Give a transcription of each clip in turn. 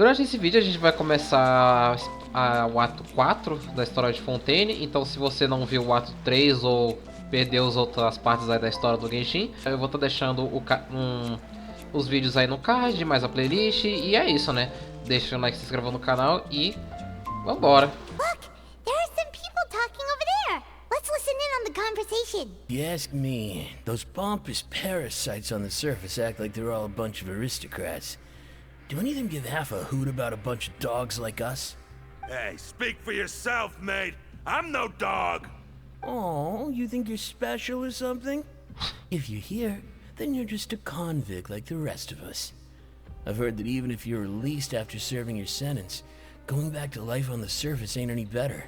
Durante esse vídeo a gente vai começar o ato 4 da história de Fontaine. Então se você não viu o ato 3 ou perdeu as outras partes aí da história do Genshin, eu vou estar deixando os vídeos aí no card, mais a playlist. E é isso, né? Deixa o like, se inscreva no canal e vambora. Look, there are some people talking over there. Let's listen in on the conversation. You ask me, those pompous parasites on the surface act like they're all a bunch of aristocrats. Do any of them give half a hoot about a bunch of dogs like us? Hey, speak for yourself, mate. I'm no dog. Oh, you think you're special or something? If you're here, then you're just a convict like the rest of us. I've heard that even if you're released after serving your sentence, going back to life on the surface ain't any better.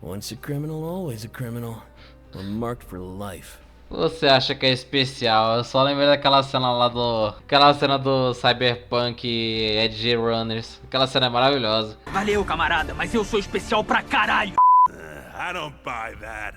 Once a criminal, always a criminal. We're marked for life. Você acha que é especial? Eu só lembrei daquela cena lá aquela cena do Cyberpunk Edge Runners. Aquela cena é maravilhosa. Valeu, camarada, mas eu sou especial pra caralho. I don't buy that.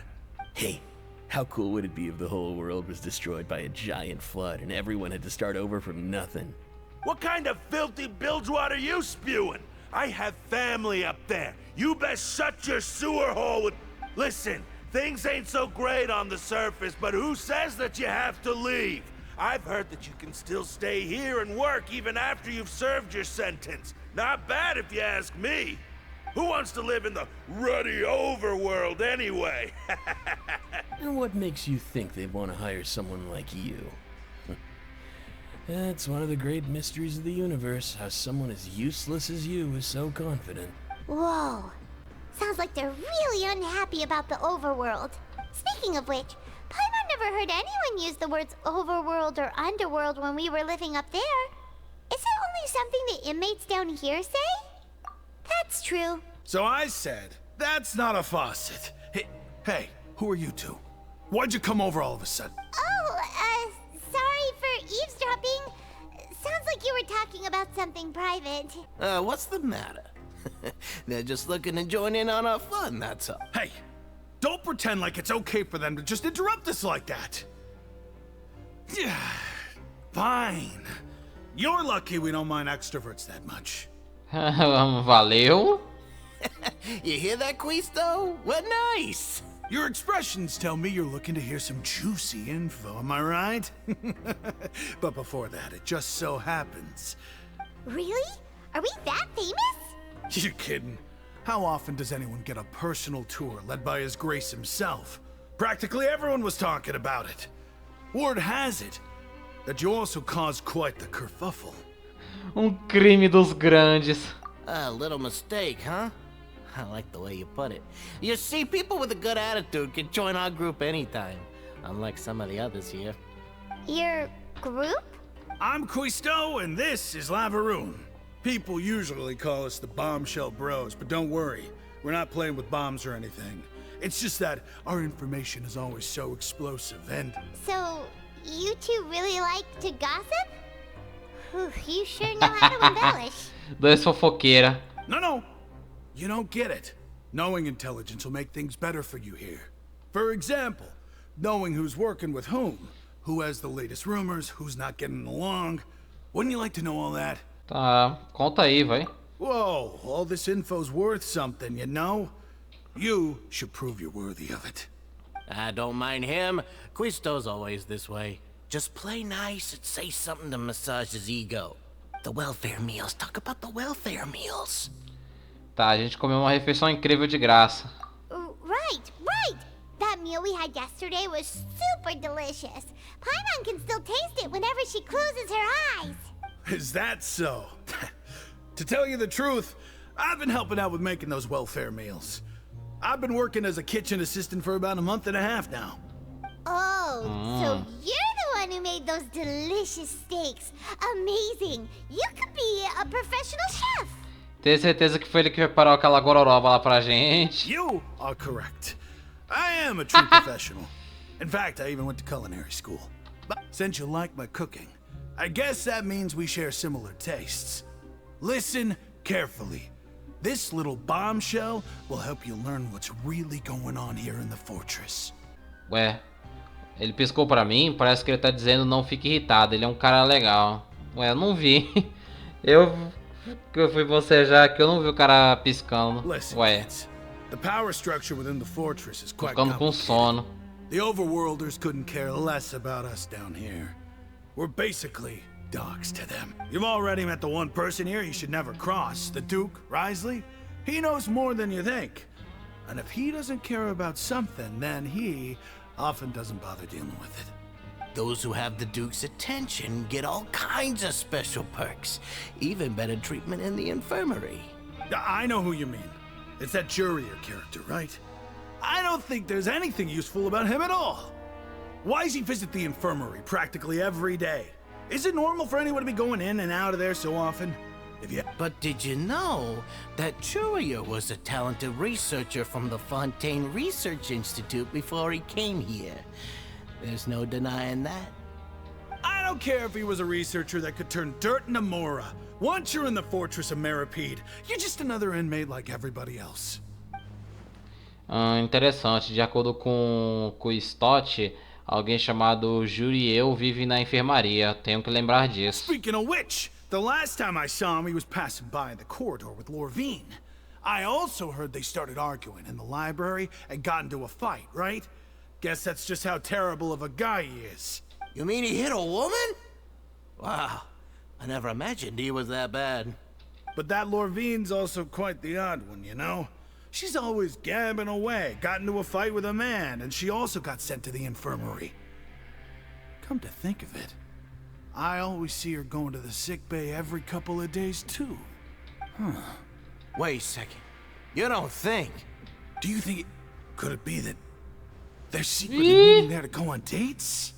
Hey, how cool would it be if the whole world was destroyed by a giant flood and everyone had to start over from nothing? What kind of filthy bilgewater are you spewing? I have family up there. You best shut your sewer hole with... Listen, things ain't so great on the surface, but who says that you have to leave? I've heard that you can still stay here and work even after you've served your sentence. Not bad if you ask me. Who wants to live in the ruddy overworld anyway? And what makes you think they'd want to hire someone like you? That's one of the great mysteries of the universe, how someone as useless as you is so confident. Whoa. Sounds like they're really unhappy about the overworld. Speaking of which, Paimon never heard anyone use the words overworld or underworld when we were living up there. Is it only something the inmates down here say? That's true. So I said, that's not a faucet. Hey, who are you two? Why'd you come over all of a sudden? Oh, sorry for eavesdropping. Sounds like you were talking about something private. What's the matter? They're just looking to join in on our fun, that's all. Hey, don't pretend like it's okay for them to just interrupt us like that. Yeah, fine. You're lucky we don't mind extroverts that much. Valeu. You hear that, Quisto? We're nice. Your expressions tell me you're looking to hear some juicy info, am I right? But before that, it just so happens. Really? Are we that famous? You're kidding. How often does anyone get a personal tour led by His Grace himself? Practically everyone was talking about it. Word has it that you also caused quite the kerfuffle. Crime dos grandes. A little mistake, huh? I like the way you put it. You see, people with a good attitude can join our group anytime, unlike some of the others here. Your group? I'm Quisto, and this is Lavaroon. People usually call us the Bombshell Bros, but don't worry, we're not playing with bombs or anything. It's just that our information is always so explosive, and... So, you two really like to gossip? Whew, you sure know how to embellish. Dois fofoqueira. No, you don't get it. Knowing intelligence will make things better for you here. For example, knowing who's working with who has the latest rumors, who's not getting along. Wouldn't you like to know all that? Tá, conta aí, vai. Whoa, all this info's worth something, you know? You should prove you're worthy of it. I don't mind him. Quisto's always this way. Just play nice and say something to massage his ego. The welfare meals. Talk about the welfare meals. Tá, a gente comeu uma refeição incrível de graça. Right. That meal we had yesterday was super delicious. Paimon can still taste it whenever she closes her eyes. Is that so? To tell you the truth, I've been helping out with making those welfare meals. I've been working as a kitchen assistant for about a month and a half now. Oh, so you're the one who made those delicious steaks. Amazing. You could be a professional chef. Tenho certeza que foi ele que preparou aquela gororoba lá pra gente. You are correct. I am a true professional. In fact, I even went to culinary school. But since you like my cooking, I guess that means we share similar tastes. Listen carefully. This little bombshell will help you learn what's really going on here in the fortress. Ué, ele piscou pra mim, parece que ele tá dizendo não fique irritado, ele é um cara legal. Ué, eu não vi. Eu Que eu fui bocejar que eu não vi o cara piscando. Listen, Ué, kids, the power structure within the fortress is tô quite ficando com complicated. sono. The overworlders couldn't care less about us down here. We're basically dogs to them. You've already met the one person here you should never cross, the Duke, Wriothesley. He knows more than you think. And if he doesn't care about something, then he often doesn't bother dealing with it. Those who have the Duke's attention get all kinds of special perks, even better treatment in the infirmary. I know who you mean. It's that Jurier character, right? I don't think there's anything useful about him at all. Why does he visit the infirmary practically every day? Is it normal for anyone to be going in and out of there so often? But did you know that Jurier was a talented researcher from the Fontaine Research Institute before he came here? There's no denying that. I don't care if he was a researcher that could turn dirt into Mora. Once you're in the fortress of Meripede, you're just another inmate like everybody else. Interessante. De acordo com o Stott, alguém chamado Juriel vive na enfermaria. Tenho que lembrar disso. Speaking of which, the last time I saw him, he was passing by in the corridor with Lorvine. I also heard they started arguing in the library and got into a fight, right? Guess that's just how terrible of a guy he is. You mean he hit a woman? Wow, I never imagined he was that bad. But that Lorvine's also quite the odd one, you know? She's always gabbing away, got into a fight with a man, and she also got sent to the infirmary. Come to think of it, I always see her going to the sick bay every couple of days, too. Huh. Wait a second. You don't think? Do you think could it be that they're secretly meeting there to go on dates?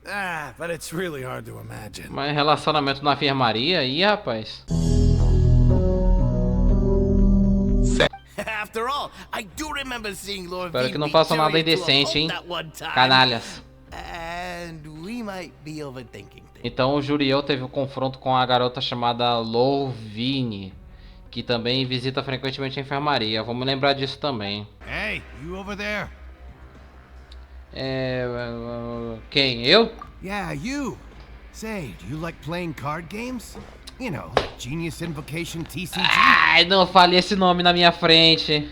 Ah, but it's really hard to imagine. Mas relacionamento na enfermaria? Ih, rapaz. After all, I do remember seeing Lord Espero que não beat façam nada Jurier to a indecente, pulp hein? that one time. Canalhas. And we might be overthinking things. Então o Juriel teve um confronto com a garota chamada Lorvine, que também visita frequentemente a enfermaria. Vamos lembrar disso também. Hey, you over there? Quem? Eu? Yeah, you. Say, do you like playing card games? You know, like Genius Invocation TCG? Ai, não fale esse nome na minha frente.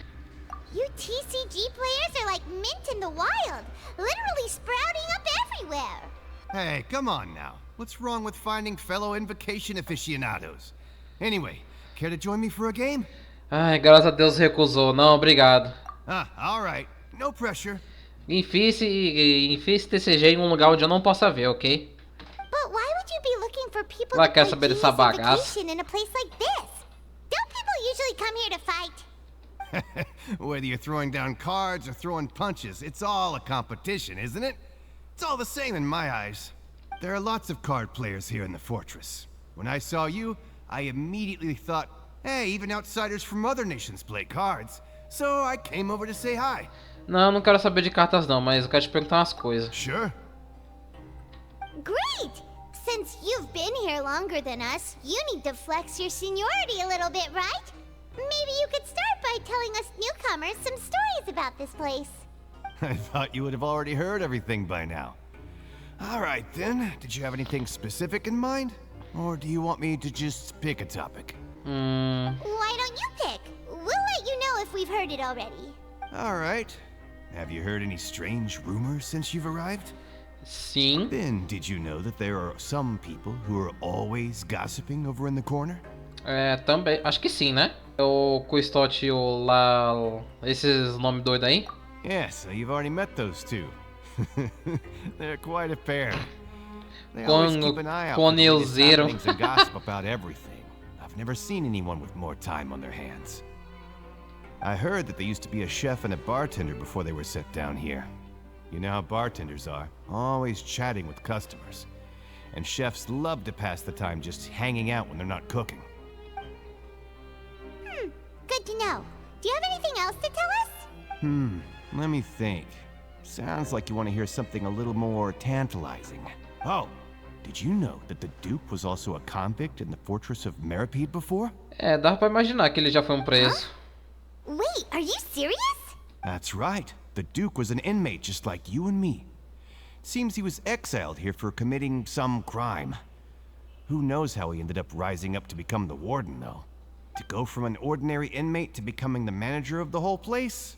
You TCG players are like mint in the wild, literally sprouting up everywhere. Hey, come on now. What's wrong with finding fellow Invocation aficionados? Anyway, care to join me for a game? Ai, graças a Deus recusou. Não, obrigado. Alright. No pressure. Enfie-se TCG em um lugar onde eu não possa ver, ok? But why would you be looking for people Ela to quer play saber Genius dessa bagaça. Invocation in a place like this? Don't people usually come here to fight? Whether you're throwing down cards or throwing punches, it's all a competition, isn't it? It's all the same in my eyes. There are lots of card players here in the fortress. When I saw you, I immediately thought, hey, even outsiders from other nations play cards. So I came over to say hi. Não quero saber de cartas não, mas eu quero te perguntar umas coisas. Sure. Great! Since you've been here longer than us, you need to flex your seniority a little bit, right? Maybe you could start by telling us newcomers some stories about this place. I thought you would have already heard everything by now. All right, then. Did you have anything specific in mind? Or do you want me to just pick a topic? Why don't you pick? We'll let you know if we've heard it already. All right. Have you heard any strange rumors since you've arrived? Sim. Then, did you know that there are some people who are always gossiping over in the corner? Também. Acho que sim, né? O Stott e o lá... Esses nomes doidos aí? Yes, so you've already met those two. They're quite a pair. They always keep an eye out for the latest happenings and gossip about everything. I've never seen anyone with more time on their hands. I heard that there used to be a chef and a bartender before they were sent down here. You know how bartenders are, always chatting with customers. And chefs love to pass the time just hanging out when they're not cooking. Good to know. Do you have anything else to tell us? Let me think. Sounds like you want to hear something a little more tantalizing. Oh, did you know that the Duke was also a convict in the fortress of Meripede before? Dá pra imaginar que ele já foi preso. Wait, are you serious? That's right. The Duke was an inmate just like you and me. Seems he was exiled here for committing some crime. Who knows how he ended up rising up to become the warden, though? To go from an ordinary inmate to becoming the manager of the whole place?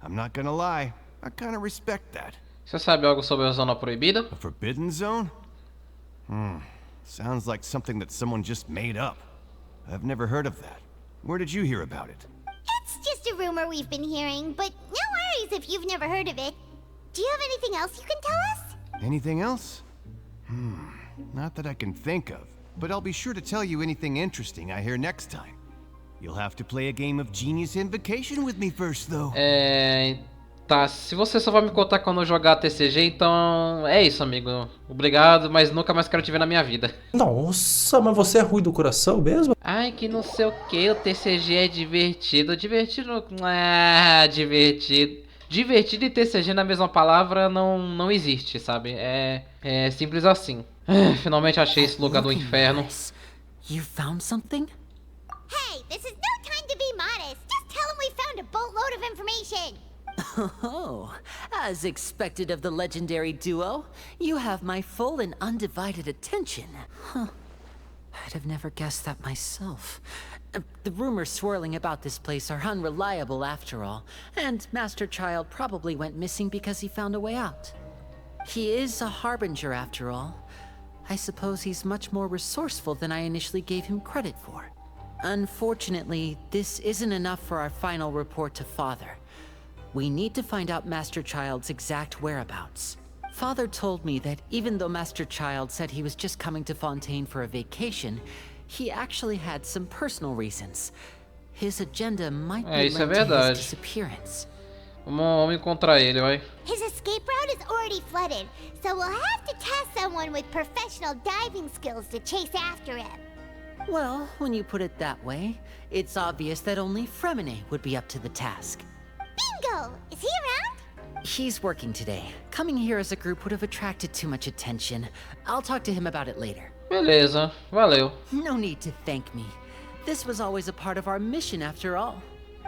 I'm not gonna lie, I kinda respect that. Você sabe algo sobre a Zona Proibida? A forbidden zone? Sounds like something that someone just made up. I've never heard of that. Where did you hear about it? It's just a rumor we've been hearing, but no worries if you've never heard of it. Do you have anything else you can tell us? Anything else? Not that I can think of, but I'll be sure to tell you anything interesting I hear next time. You'll have to play a game of Genius Invocation with me first, though. Tá, se você só vai me contar quando eu jogar TCG, então é isso, amigo. Obrigado, mas nunca mais quero te ver na minha vida. Nossa, mas você é ruim do coração mesmo? Ai, que não sei o que, o TCG é divertido. Divertido... Ah, divertido. Divertido e TCG na mesma palavra não existe, sabe? É simples assim. Finalmente achei esse lugar do inferno. You found something? Hey, this is no time to be modest. Just tell him we found a boatload of information. Oh, as expected of the legendary duo, you have my full and undivided attention. Huh. I'd have never guessed that myself. The rumors swirling about this place are unreliable after all, and Master Child probably went missing because he found a way out. He is a harbinger after all. I suppose he's much more resourceful than I initially gave him credit for. Unfortunately, this isn't enough for our final report to Father. We need to find out Master Child's exact whereabouts. Father told me that even though Master Child said he was just coming to Fontaine for a vacation, he actually had some personal reasons. His agenda might be linked to his disappearance. Vamos encontrar ele, vai. His escape route is already flooded, so we'll have to task someone with professional diving skills to chase after him. Well, when you put it that way, it's obvious that only Fremine would be up to the task. Bingo! Is he around? He's working today. Coming here as a group would have attracted too much attention. I'll talk to him about it later. Beleza, valeu. No need to thank me. This was always a part of our mission after all.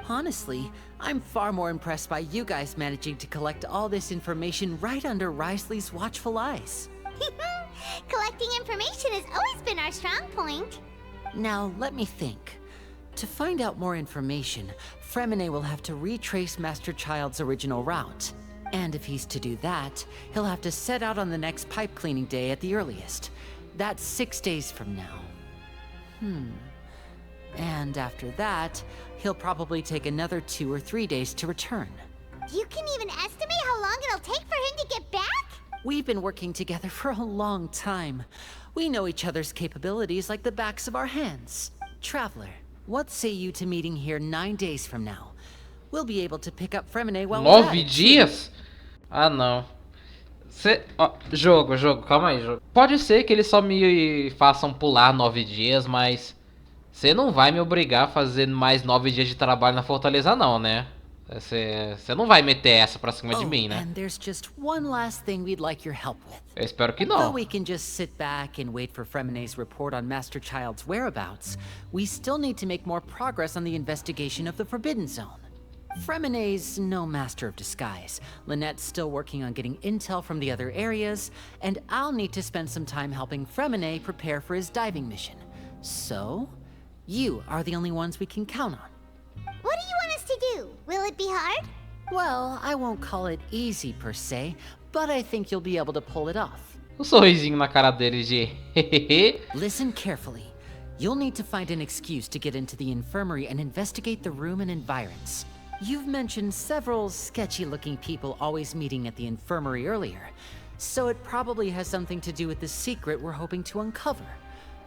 Honestly, I'm far more impressed by you guys managing to collect all this information right under Wriothesley's watchful eyes. Collecting information has always been our strong point. Now, let me think. To find out more information, Fremine will have to retrace Master Child's original route. And if he's to do that, he'll have to set out on the next pipe cleaning day at the earliest. That's 6 days from now. And after that, he'll probably take another 2 or 3 days to return. You can even estimate how long it'll take for him to get back? We've been working together for a long time. We know each other's capabilities like the backs of our hands. Traveler, what say you to meeting here 9 days from now? We'll be able to pick up Fremine while we're at it. 9 dias? Ah, não. Jogo, calma aí, jogo. Pode ser que eles só me façam pular 9 dias, mas você não vai me obrigar a fazer mais 9 dias de trabalho na Fortaleza, não, né? Você não vai meter essa pra cima de mim, né? And there's just one last thing we'd like your help with. Eu espero que Though não. we can just sit back and wait for Fremine's report on Master Child's whereabouts, we still need to make more progress on the investigation of the Forbidden Zone. Fremine's no master of disguise. Lynette's still working on getting intel from the other areas, and I'll need to spend some time helping Fremine prepare for his diving mission. So, you are the only ones we can count on. What do you want us to do? Will it be hard? Well, I won't call it easy per se, but I think you'll be able to pull it off. Sorrisinho na cara dele de Listen carefully. You'll need to find an excuse to get into the infirmary and investigate the room and environs. You've mentioned several sketchy-looking people always meeting at the infirmary earlier, so it probably has something to do with the secret we're hoping to uncover.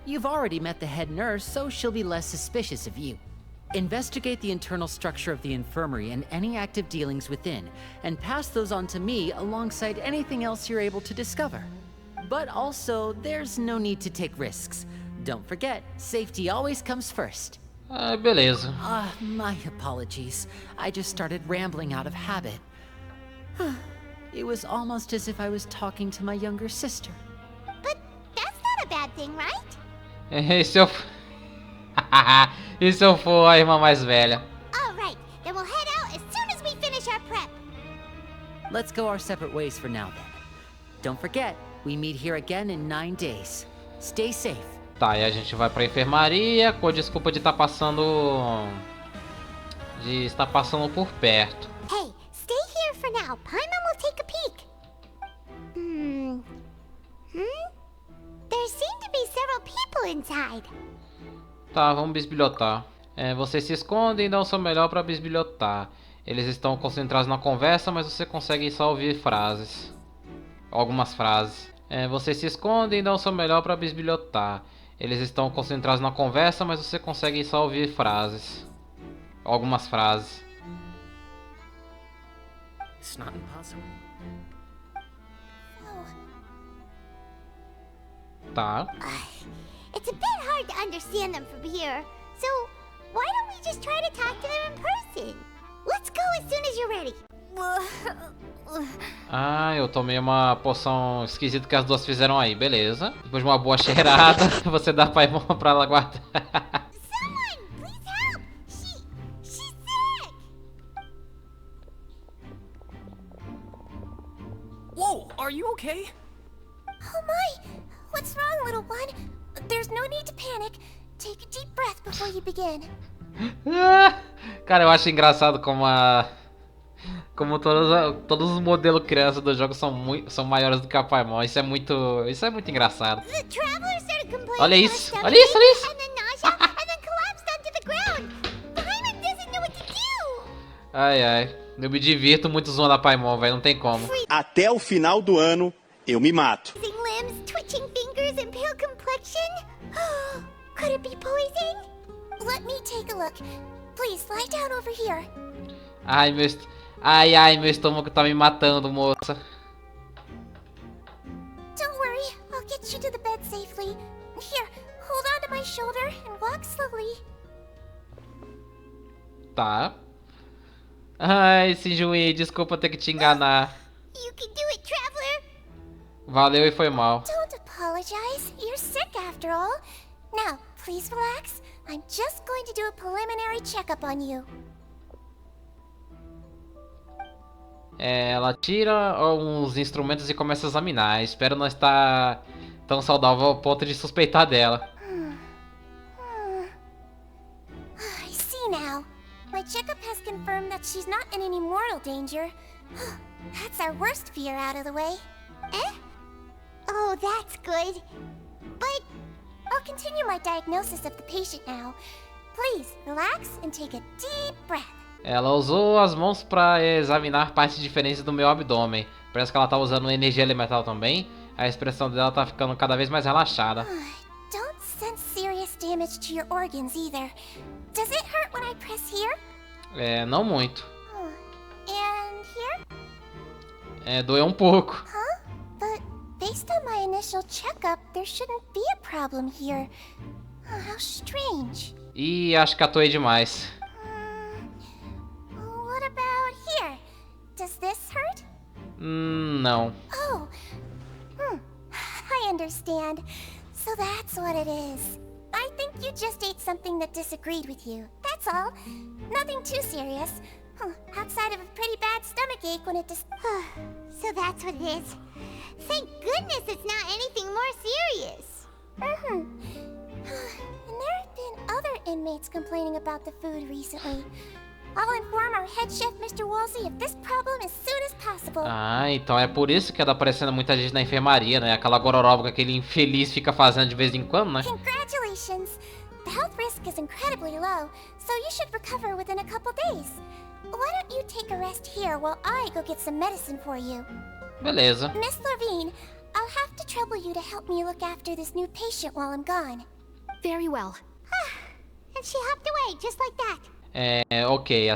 You've already met the head nurse, so she'll be less suspicious of you. Investigate the internal structure of the infirmary and any active dealings within, and pass those on to me alongside anything else you're able to discover. But also, there's no need to take risks. Don't forget, safety always comes first. Ah, beleza. My apologies. I just started rambling out of habit. It was almost as if I was talking to my younger sister. But that's not a bad thing, right? E se eu for a irmã mais velha? All right, then we'll head out as soon as we finish our prep. Let's go our separate ways for now then. Don't forget, we meet here again in 9 days. Stay safe. Tá, e a gente vai pra enfermaria com a desculpa de estar passando... de estar passando por perto. Hey, stay here for now. Paimon will take a peek. There seem to be several people inside. Tá, vamos bisbilhotar. Vocês se escondem e dão o seu melhor pra bisbilhotar. Eles estão concentrados na conversa, mas você consegue só ouvir frases. Algumas frases. Vocês se escondem e dão o seu melhor pra bisbilhotar. Eles estão concentrados na conversa, mas você consegue só ouvir frases. Algumas frases. It's not impossible. Tá. It's a bit hard to understand them from here. So, why don't we just try to talk to them in person? Let's go as soon as you're ready. Ah, eu tomei uma poção esquisita que as duas fizeram aí, beleza. Depois de uma boa cheirada, você dá Paimon pra ela guardar. Someone, please help! She's sick! Whoa, are you okay? Oh my! What's wrong, little one? There's no need to panic. Take a deep breath before you begin. Cara, eu acho engraçado como todos os modelos crianças do jogo são maiores do que a Paimon. Isso é muito engraçado. The traveler started complaining Olha about isso, stomach olha isso, olha ache, isso. and then nausea, and then collapsed onto the ground. Paimon doesn't know what to do. Ai, ai. Eu me divirto muito zoando a Paimon, velho. Não tem como. Até o final do ano, eu me mato. Freezing limbs, twitching fingers, and pale complexion? Could it be poison? Let me take a look. Please, lie down over here. Ai, meu estômago tá me matando, moça. Don't worry, I'll get you to the bed safely. Here, hold on to my shoulder and walk slowly. Tá. Ai, Sinjuí, desculpa ter que te enganar. You can do it, traveler. Valeu e foi mal. Don't apologize. You're sick after all. Now, please relax. I'm just going to do a preliminary checkup on you. Ela tira uns instrumentos e começa a examinar. Espero não estar tão saudável ao ponto de suspeitar dela. I see now. My checkup has confirmed that she's not in any mortal danger. That's our worst fear out of the way. Eh? Oh, that's good. But I'll continue my diagnosis of the patient now. Please, relax and take a deep breath. Ela usou as mãos para examinar partes diferentes do meu abdômen. Parece que ela tá usando energia elemental também. A expressão dela tá ficando cada vez mais relaxada. Don't sense serious damage to your organs either. Does it hurt when I press here? Não muito. And here? Doeu um pouco. But based on my initial checkup, there shouldn't be a problem here. How strange. Ih, acho que atuei demais. What about here? Does this hurt? Não. Oh. I understand. So that's what it is. I think you just ate something that disagreed with you. That's all. Nothing too serious. Outside of a pretty bad stomachache when it So that's what it is. Thank goodness it's not anything more serious. And there have been other inmates complaining about the food recently. I'll inform our head chef, Mr. Woolsey, of this problem as soon as possible. Ah, então é por isso que anda aparecendo muita gente na enfermaria, né? Aquela gororoba que aquele infeliz fica fazendo de vez em quando, né? Congratulations! The health risk is incredibly low, so you should recover within a couple days. Why don't you take a rest here while I go get some medicine for you? Beleza. Miss Levine, I'll have to trouble you to help me look after this new patient while I'm gone. Very well. And she hopped away, just like that. Ok, a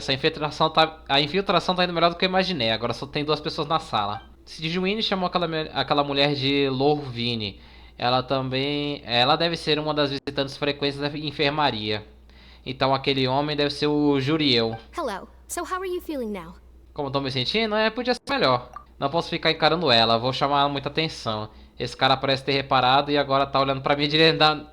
infiltração tá indo melhor do que eu imaginei. Agora só tem 2 pessoas na sala. Sidwin chamou aquela mulher de Lorvine. Ela deve ser uma das visitantes frequentes da enfermaria. Então aquele homem deve ser o Juriel. Hello. So how are you feeling now? Como tô me sentindo? Podia ser melhor. Não posso ficar encarando ela, vou chamar muita atenção. Esse cara parece ter reparado e agora tá olhando pra mim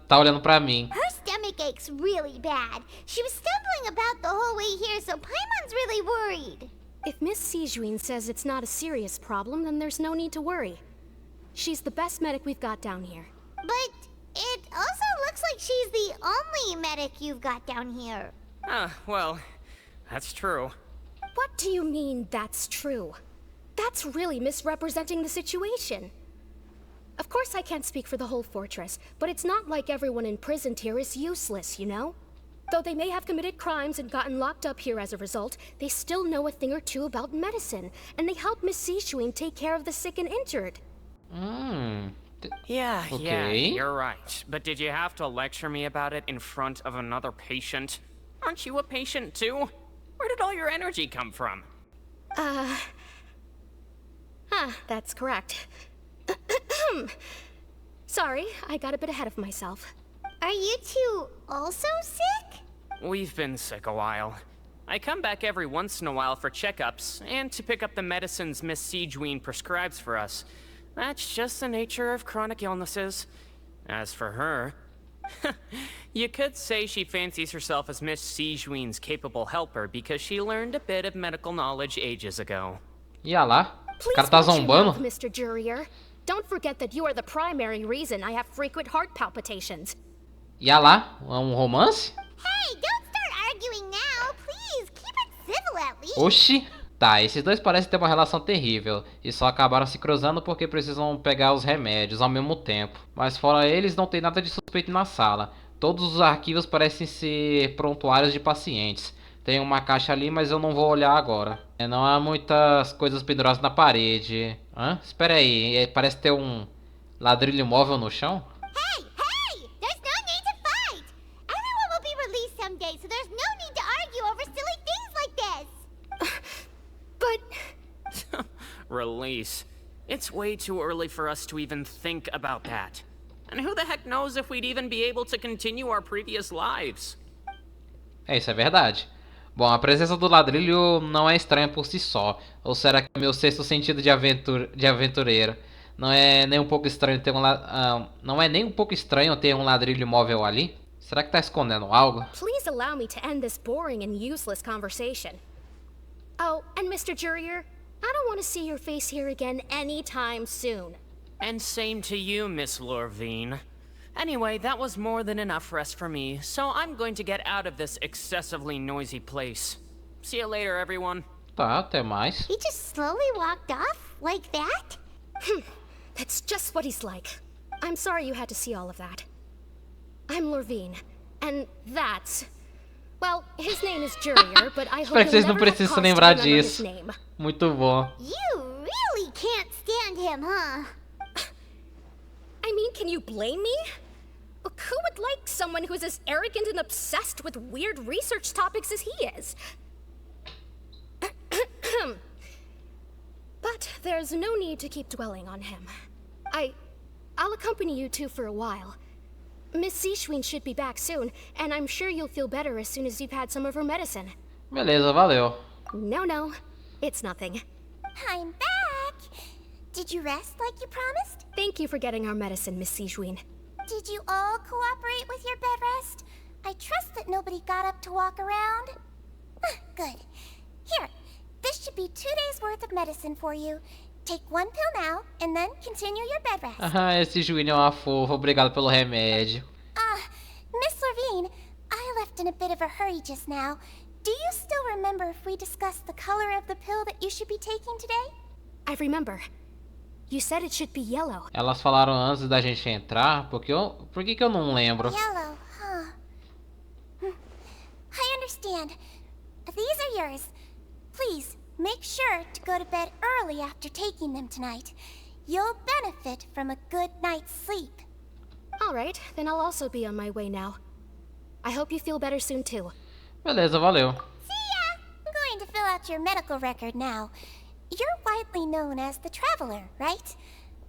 tá olhando pra mim. Her stomach aches really bad. She was stumbling about the whole way here, so Paimon's really worried. If Miss Sijuin says it's not a serious problem, then there's no need to worry. She's the best medic we've got down here. But It also looks like she's the only medic you've got down here. Well, that's true. What do you mean, that's true? That's really misrepresenting the situation. Of course I can't speak for the whole fortress, but it's not like everyone imprisoned here is useless, you know? Though they may have committed crimes and gotten locked up here as a result, they still know a thing or two about medicine, and they help Miss Sishuin take care of the sick and injured. Yeah, Okay. you're right. But did you have to lecture me about it in front of another patient? Aren't you a patient too? Where did all your energy come from? That's correct. Sorry, I got a bit ahead of myself. Are you two also sick? We've been sick a while. I come back every once in a while for checkups, and to pick up the medicines Miss Sishuin prescribes for us. That's just the nature of chronic illnesses. As for her, you could say she fancies herself as Miss Sishuin's capable helper because she learned a bit of medical knowledge ages ago. E ah lá, o Please cara tá watch your mouth, zombando. Mr. Jurrier. Don't forget that you are the primary reason I have frequent heart palpitations. E ah lá, romance? Hey, don't start arguing now, please. Keep it civil at least. Oxi. Tá, esses dois parecem ter uma relação terrível e só acabaram se cruzando porque precisam pegar os remédios ao mesmo tempo. Mas fora eles, não tem nada de suspeito na sala. Todos os arquivos parecem ser prontuários de pacientes. Tem uma caixa ali, mas eu não vou olhar agora. Não há muitas coisas penduradas na parede. Hã? Espera aí, parece ter um ladrilho móvel no chão? Hey, hey! There's no need to fight! Everyone will be released someday, so there's no need to argue over silly things like this! But... Release. It's way too early for us to even think about that. And who the heck knows if we'd even be able to continue our previous lives? Isso é verdade. Bom, a presença do ladrilho não é estranha por si só. Ou será que é meu sexto sentido de aventureiro? Não é nem um pouco estranho ter não é nem um pouco estranho ter um ladrilho móvel ali? Será que tá escondendo algo? Please allow me to end this boring and useless conversation. Oh, and Mr. Jurrier, I don't want to see your face here again anytime soon. And same to you, Miss Lorvine. Anyway, that was more than enough rest for me, so I'm going to get out of this excessively noisy place. See you later, everyone. Tá, até mais. He just slowly walked off? Like that? That's just what he's like. I'm sorry you had to see all of that. I'm Lorvine, and that's... Well, his name is Jurrier, but I hope Espero que vocês não you'll never have precisem cause to lembrar remember his disso. name. Muito bom. You really can't stand him, huh? I mean, can you blame me? Look, who would like someone who's as arrogant and obsessed with weird research topics as he is? But there's no need to keep dwelling on him. I'll accompany you two for a while. Miss Sishuin should be back soon, and I'm sure you'll feel better as soon as you've had some of her medicine. Beleza, valeu. No, it's nothing. I'm back! Did you rest like you promised? Thank you for getting our medicine, Miss Sishuin. Did you all cooperate with your bed rest? I trust that nobody got up to walk around. Good. Here, this should be 2 days worth of medicine for you. Take one pill now, and then continue your bed rest. Esse Juíno é uma fofa. Obrigado pelo remédio. Miss Lorvine, I left in a bit of a hurry just now. Do you still remember if we discussed the color of the pill that you should be taking today? I remember. You said it should be yellow. Elas falaram antes da gente entrar, por que eu não lembro? Yellow, huh? I understand. These are yours. Please, make sure to go to bed early after taking them tonight. You'll benefit from a good night's sleep. All right, then I'll also be on my way now. I hope you feel better soon too. Beleza, valeu. See ya! I'm going to fill out your medical record now. You're widely known as the Traveler, right?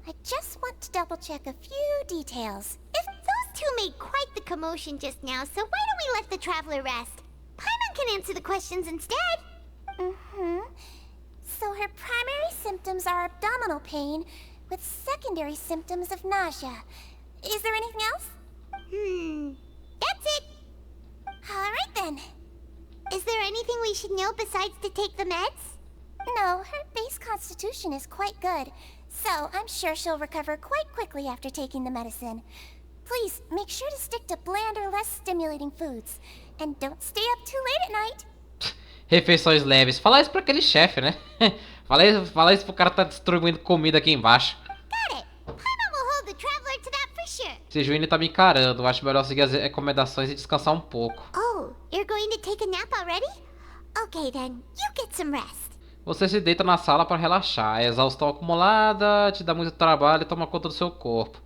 I just want to double-check a few details. If those two made quite the commotion just now, so why don't we let the Traveler rest? Paimon can answer the questions instead. So her primary symptoms are abdominal pain, with secondary symptoms of nausea. Is there anything else? That's it. All right then. Is there anything we should know besides to take the meds? No, her base constitution is quite good, so I'm sure she'll recover quite quickly after taking the medicine. Please, make sure to stick to bland or less stimulating foods. And don't stay up too late at night. Refeições leves. Fala isso pra aquele chefe, né? Fala isso pro cara que tá distribuindo comida aqui embaixo. Got it. Paimon will hold the traveler to that for sure. Esse Juíne tá me encarando. Acho melhor seguir as recomendações e descansar um pouco. Oh, you're going to take a nap already? Okay then, you get some rest. Você se deita na sala para relaxar. A exaustão acumulada te dá muito trabalho e toma conta do seu corpo.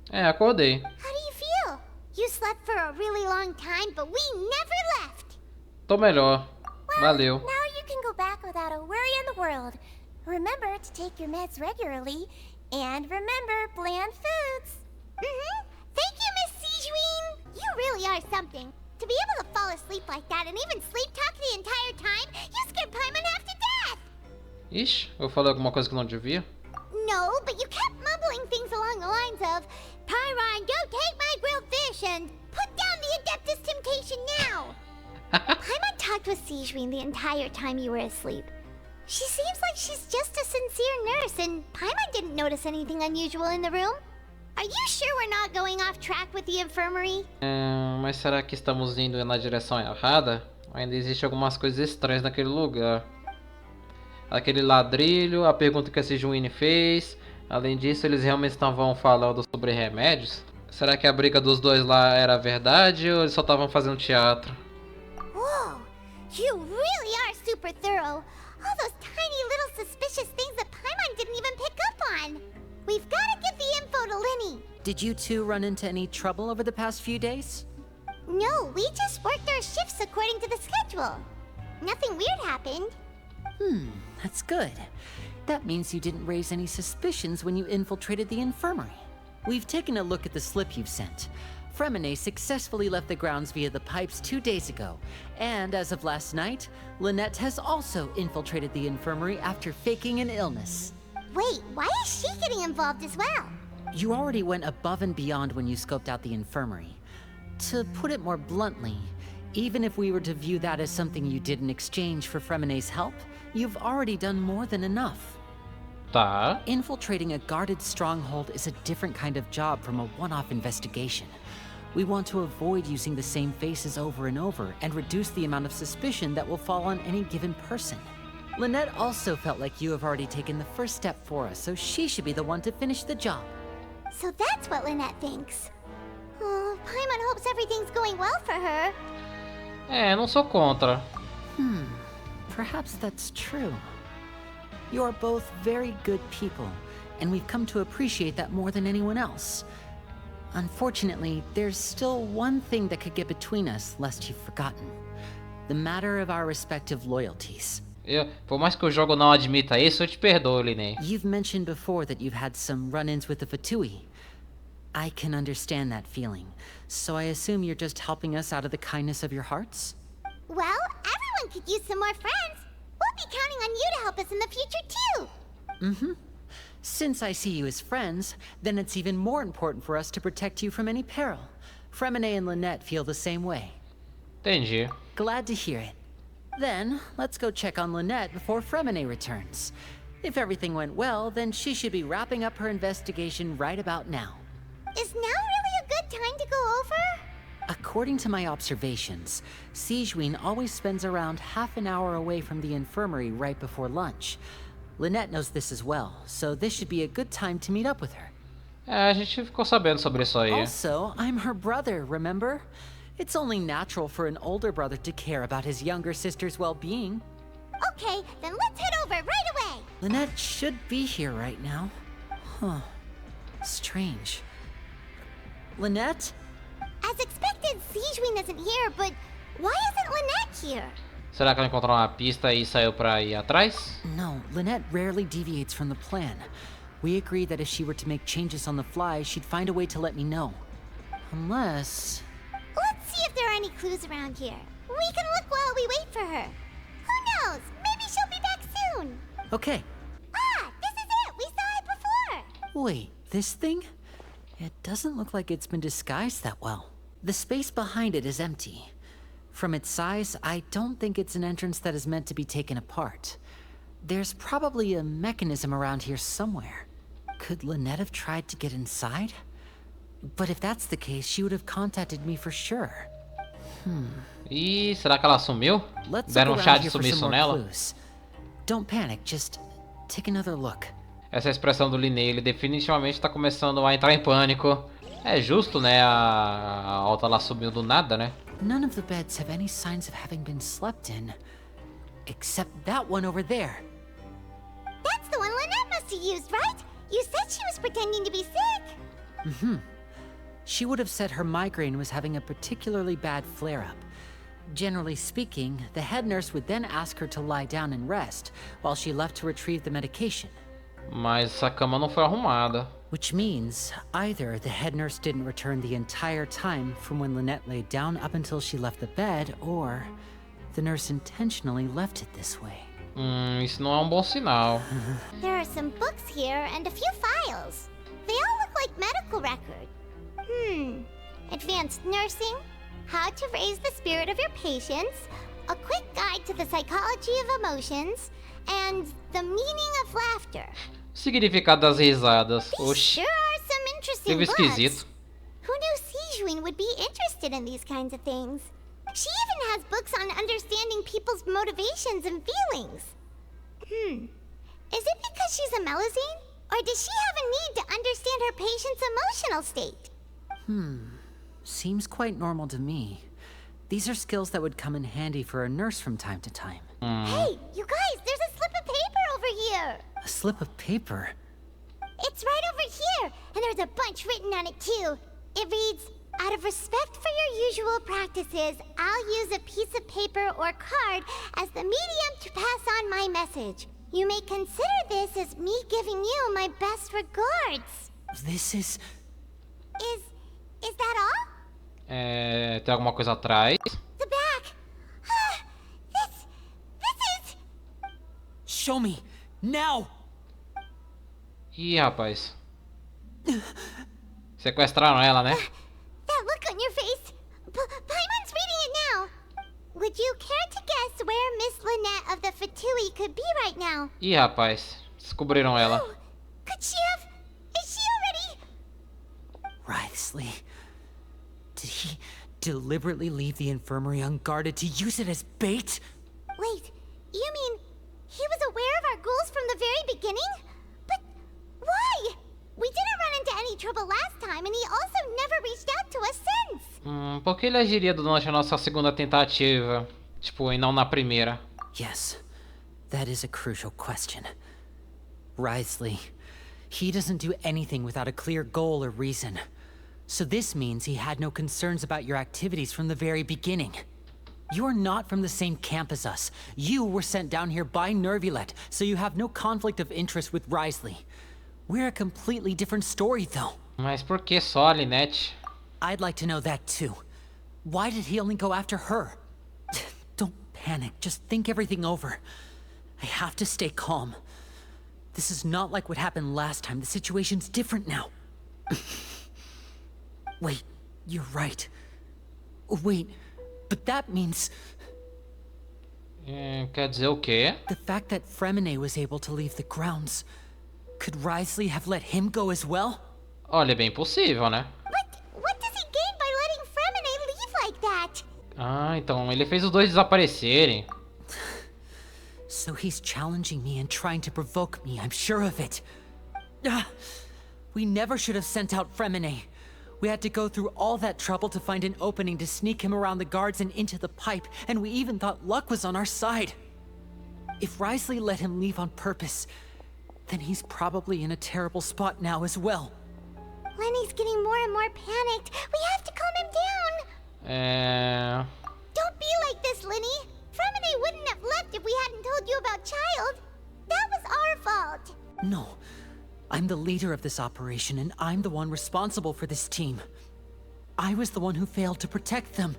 É, acordei. How do you feel? You slept for a really long time, but we never left. Tô melhor. Valeu. Now you can go back without a worry in the world. Remember to take your meds regularly, and remember bland foods. Thank you, Miss Sijuin. You really are something. To be able to fall asleep like that and even sleep talk the entire time, you scared Paimon half to death. Ixi, eu falei alguma coisa que não devia? No, but you kept mumbling things along the lines of, Pyron, don't take my grilled fish, and put down the Adeptus Temptation now. Paimon talked with Sijuin the entire time you were asleep. She seems like she's just a sincere nurse, and Paimon didn't notice anything unusual in the room. Are you sure we're not going off track with the infirmary? Mas será que estamos indo na direção errada? Ainda existe algumas coisas estranhas naquele lugar. Aquele ladrilho, a pergunta que a Sijuin fez. Além disso, eles realmente estavam falando sobre remédios? Será que a briga dos dois lá era verdade ou eles só estavam fazendo teatro? Whoa, you really are super thorough. All those tiny little suspicious things that Paimon didn't even pick up on. We've got to give the info to Linny. Did you two run into any trouble over the past few days? No, we just worked our shifts according to the schedule. Nothing weird happened. That's good. That means you didn't raise any suspicions when you infiltrated the infirmary. We've taken a look at the slip you've sent. Fremine successfully left the grounds via the pipes 2 days ago, and as of last night, Lynette has also infiltrated the infirmary after faking an illness. Wait, why is she getting involved as well? You already went above and beyond when you scoped out the infirmary. To put it more bluntly, even if we were to view that as something you did in exchange for Fremine's help, you've already done more than enough. Tá. Infiltrating a guarded stronghold is a different kind of job from a one-off investigation. We want to avoid using the same faces over and over and reduce the amount of suspicion that will fall on any given person. Lynette also felt like you have already taken the first step for us, so she should be the one to finish the job. So that's what Lynette thinks. Oh, Paimon hopes everything's going well for her. Não sou contra. Perhaps that's true. You are both very good people, and we've come to appreciate that more than anyone else. Unfortunately, there's still one thing that could get between us, lest you've forgotten. The matter of our respective loyalties. Por mais que o jogo não admita isso, eu te perdoo, Linné. You've mentioned before that you've had some run-ins with the Fatui. I can understand that feeling, so I assume you're just helping us out of the kindness of your hearts? Well, everyone could use some more friends. We'll be counting on you to help us in the future, too. Since I see you as friends, then it's even more important for us to protect you from any peril. Fremine and Lynette feel the same way. Entendi. Glad to hear it. Then, let's go check on Lynette before Fremine returns. If everything went well, then she should be wrapping up her investigation right about now. Is now really a good time to go over? According to my observations, Sijuin always spends around half an hour away from the infirmary right before lunch. Lynette knows this as well, so this should be a good time to meet up with her. A gente ficou sabendo sobre isso aí. Also, I'm her brother, remember? It's only natural for an older brother to care about his younger sister's well-being. Okay, then let's head over right away. Lynette should be here right now. Strange. Lynette? As expected, Sijuin isn't here, but why isn't Lynette here? Será que ela encontrou uma pista e saiu pra ir atrás? No, Lynette rarely deviates from the plan. We agreed that if she were to make changes on the fly, she'd find a way to let me know. Unless... Let's see if there are any clues around here. We can look while we wait for her. Who knows? Maybe she'll be back soon. Okay. Ah, this is it! We saw it before! Wait, this thing? It doesn't look like it's been disguised that well. The space behind it is empty. From its size, I don't think it's an entrance that is meant to be taken apart. There's probably a mechanism around here somewhere. Could Lynette have tried to get inside? But if that's the case, she would have contacted me for sure. Ih, será que ela sumiu? Let's Deram look um chá around de here for some sumiço more nela? clues. Don't panic, just take another look. Essa expressão do Linné, ele definitivamente tá começando a entrar em pânico. É justo, né? A Alta lá sumiu do nada, né? None of the beds have any signs of having been slept in. Except that one over there. That's the one Lynette must have used, right? You said she was pretending to be sick. She would have said her migraine was having a particularly bad flare-up. Generally speaking, the head nurse would then ask her to lie down and rest, while she left to retrieve the medication. Mas essa cama não foi arrumada. Which means, either the head nurse didn't return the entire time from when Lynette lay down up until she left the bed, or the nurse intentionally left it this way. Isso não é um bom sinal. There are some books here and a few files. They all look like medical records. Advanced nursing, how to raise the spirit of your patients, a quick guide to the psychology of emotions, and the meaning of laughter. Significado das risadas. Oxi, Sure are some interesting livro esquisito. books. Who knew Sijuin would be interested in these kinds of things? She even has books on understanding people's motivations and feelings. Is it because she's a Melusine? Or does she have a need to understand her patient's emotional state? Seems quite normal to me. These are skills that would come in handy for a nurse from time to time. Hey, you guys, there's a slip of paper over here. A slip of paper? It's right over here, and there's a bunch written on it too. It reads, out of respect for your usual practices, I'll use a piece of paper or card as the medium to pass on my message. You may consider this as me giving you my best regards. This is... Is that all? Tem alguma coisa atrás? The back. This is... Show me! Now! Ih, rapaz. Sequestraram ela, né? That look on your face. Paimon's reading it now. Would you care to guess where Miss Lynette of the Fatui could be right now? Ih, rapaz. Descobriram ela. Could she have... Is she already... Wriothesley. Did he deliberately leave the infirmary unguarded to use it as bait? Wait, you mean he was aware of our goals from the very beginning? But why? We didn't run into any trouble last time, and he also never reached out to us since. Por que ele agiria durante a nossa segunda tentativa? Tipo, e não na primeira? Yes, that is a crucial question. Wriothesley, he doesn't do anything without a clear goal or reason. So this means he had no concerns about your activities from the very beginning. You're not from the same camp as us. You were sent down here by Nervulet, so you have no conflict of interest with Wriothesley. We're a completely different story, though. Mas por que só a Lynette? I'd like to know that, too. Why did he only go after her? Don't panic. Just think everything over. I have to stay calm. This is not like what happened last time. The situation's different now. Wait, you're right. Wait, but that means... Quer dizer o quê? The fact that Fremine was able to leave the grounds... Could Wriothesley have let him go as well? Olha, é bem possível, né? But what does he gain by letting Fremine leave like that? Ah, então ele fez os dois desaparecerem. So he's challenging me and trying to provoke me, I'm sure of it. We never should have sent out Fremine. We had to go through all that trouble to find an opening to sneak him around the guards and into the pipe, and we even thought luck was on our side. If Wriothesley let him leave on purpose, then he's probably in a terrible spot now as well. Lenny's getting more and more panicked. We have to calm him down. Don't be like this, Lenny. Fremine wouldn't have left if we hadn't told you about Child. That was our fault. No. I'm the leader of this operation, and I'm the one responsible for this team. I was the one who failed to protect them.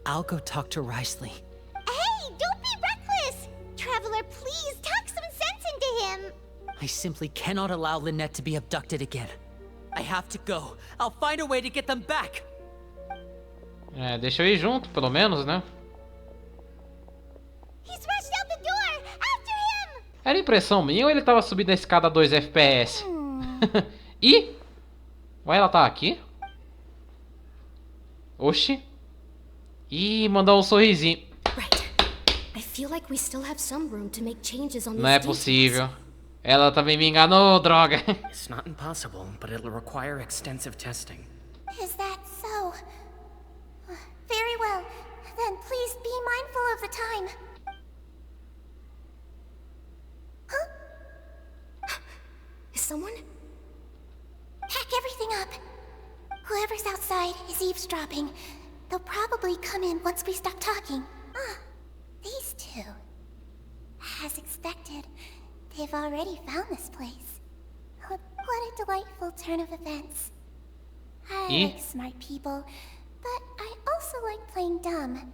I'll go talk to Wriothesley. Hey, don't be reckless! Traveler, please, talk some sense into him. I simply cannot allow Lynette to be abducted again. I have to go. I'll find a way to get them back. Deixa eu ir junto, pelo menos, né? He's rushed out the door! After him! Era impressão minha ou ele tava subindo a escada a 2 FPS? Ih! Ué, ela tá aqui? Oxi. Ih, mandou um sorrisinho. I feel like we still have some room to make changes on Não é possível. Ela também me enganou, droga. It's not impossible, but it'll require extensive testing. Is that so? Very well. Then please be mindful of the time. Huh? Is someone? Pack everything up. Whoever's outside is eavesdropping. They'll probably come in once we stop talking. These two. As expected, they've already found this place. What a delightful turn of events. I like smart people, but I also like playing dumb.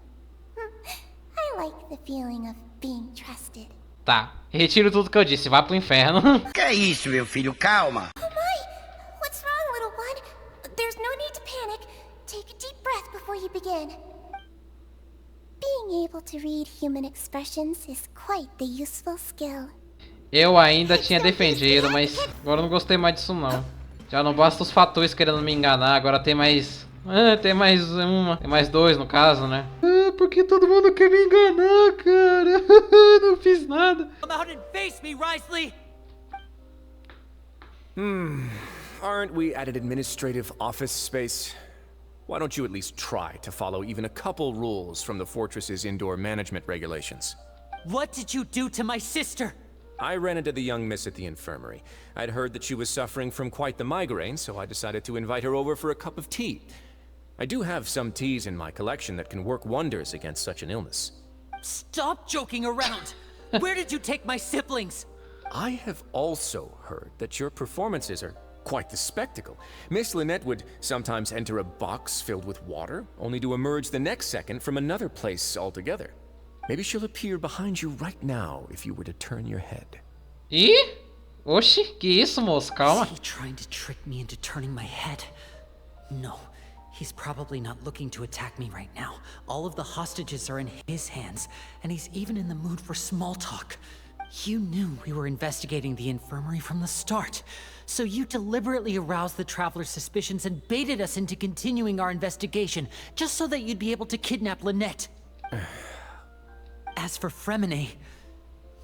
I like the feeling of being trusted. Tá, retiro tudo que eu disse, vá pro inferno. Que é isso, meu filho? Calma. Oh my! What's wrong, little one? There's no need to panic. Take a deep breath before you begin. Being able to read human expressions is quite the useful skill. Eu ainda tinha defendido, mas agora eu não gostei mais disso não. Já não basta os fatores querendo me enganar, agora tem mais... tem mais uma. Tem mais dois no caso, né? Porque todo mundo quer me enganar, cara. Não fiz nada. Come out and face me, Wriothesley. Aren't we at an administrative office space? Why don't you at least try to follow even a couple rules from the fortress's indoor management regulations? What did you do to my sister? I ran into the young miss at the infirmary. I'd heard that she was suffering from quite the migraine, so I decided to invite her over for a cup of tea. I do have some teas in my collection that can work wonders against such an illness. Stop joking around! Where did you take my siblings? I have also heard that your performances are quite the spectacle. Miss Lynette would sometimes enter a box filled with water, only to emerge the next second from another place altogether. Maybe she'll appear behind you right now if you were to turn your head. Ih? Oxi, que isso, moço? Calma. Is he trying to trick me into turning my head? No, he's probably not looking to attack me right now. All of the hostages are in his hands, and he's even in the mood for small talk. You knew we were investigating the infirmary from the start, so you deliberately aroused the traveler's suspicions and baited us into continuing our investigation, just so that you'd be able to kidnap Lynette. As for Fremine,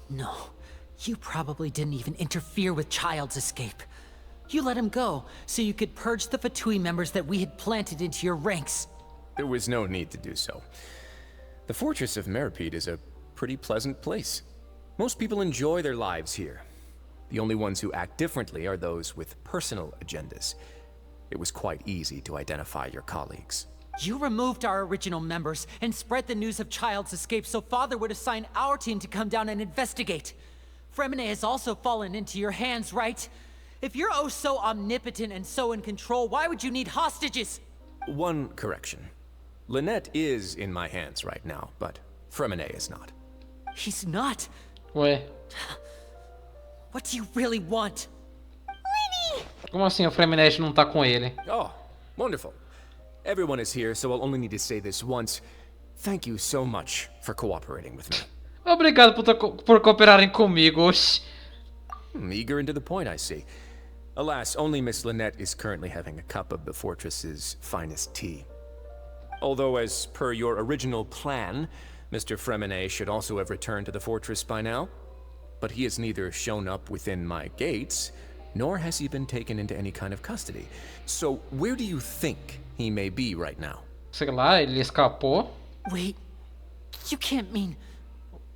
no, you probably didn't even interfere with Child's escape. You let him go, so you could purge the Fatui members that we had planted into your ranks. There was no need to do so. The fortress of Meripede is a pretty pleasant place. Most people enjoy their lives here. The only ones who act differently are those with personal agendas. It was quite easy to identify your colleagues. You removed our original members and spread the news of Child's escape so Father would assign our team to come down and investigate. Fremine has also fallen into your hands, right? If you're oh so omnipotent and so in control, why would you need hostages? One correction. Lynette is in my hands right now, but Fremine is not. He's not? Ué. What do you really want? Como assim o Fremine não tá com ele? Oh, wonderful. Everyone is here, so I'll only need to say this once. Thank you so much for cooperating with me. Obrigado por cooperarem comigo. Oxi. Eager and to the point, I see. Alas, only Miss Lynette is currently having a cup of the fortress's finest tea. Although, as per your original plan, Mr. Fremine should also have returned to the fortress by now. But he has neither shown up within my gates, nor has he been taken into any kind of custody. So, where do you think he may be right now? Sei lá, ele escapou. Wait, you can't mean...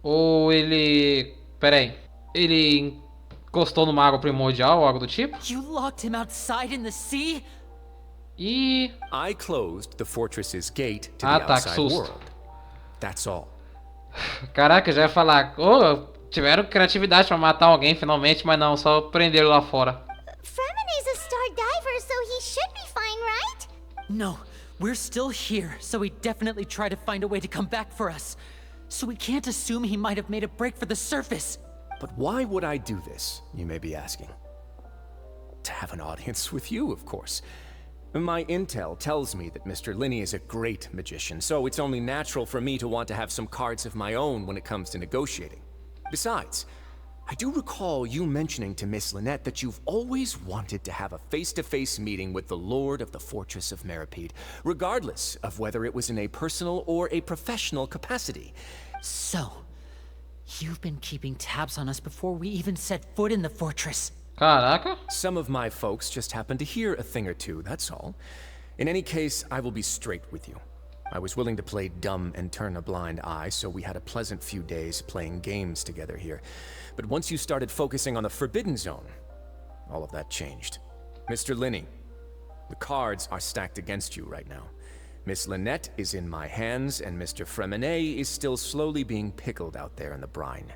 Ou ele... Peraí. Ele encostou numa água primordial ou algo do tipo? You locked him outside in the sea? E... I closed the fortress's gate to the outside world. That's all. Caraca, já ia falar... Oh, tiveram criatividade pra matar alguém finalmente, mas não, só prenderam lá fora. Fremine's a star diver, so he should be fine, right? No, we're still here, so he definitely tried to find a way to come back for us. So we can't assume he might have made a break for the surface. But why would I do this, you may be asking? To have an audience with you, of course. My intel tells me that Mr. Linney is a great magician, so it's only natural for me to want to have some cards of my own when it comes to negotiating. Besides, I do recall you mentioning to Miss Lynette that you've always wanted to have a face-to-face meeting with the Lord of the Fortress of Meripede, regardless of whether it was in a personal or a professional capacity. So, you've been keeping tabs on us before we even set foot in the fortress. Caraca. Some of my folks just happened to hear a thing or two, that's all. In any case, I will be straight with you. I was willing to play dumb and turn a blind eye, so we had a pleasant few days playing games together here. But once you started focusing on the Forbidden Zone, all of that changed. Mr. Linney, the cards are stacked against you right now. Miss Lynette is in my hands, and Mr. Fremenet is still slowly being pickled out there in the brine.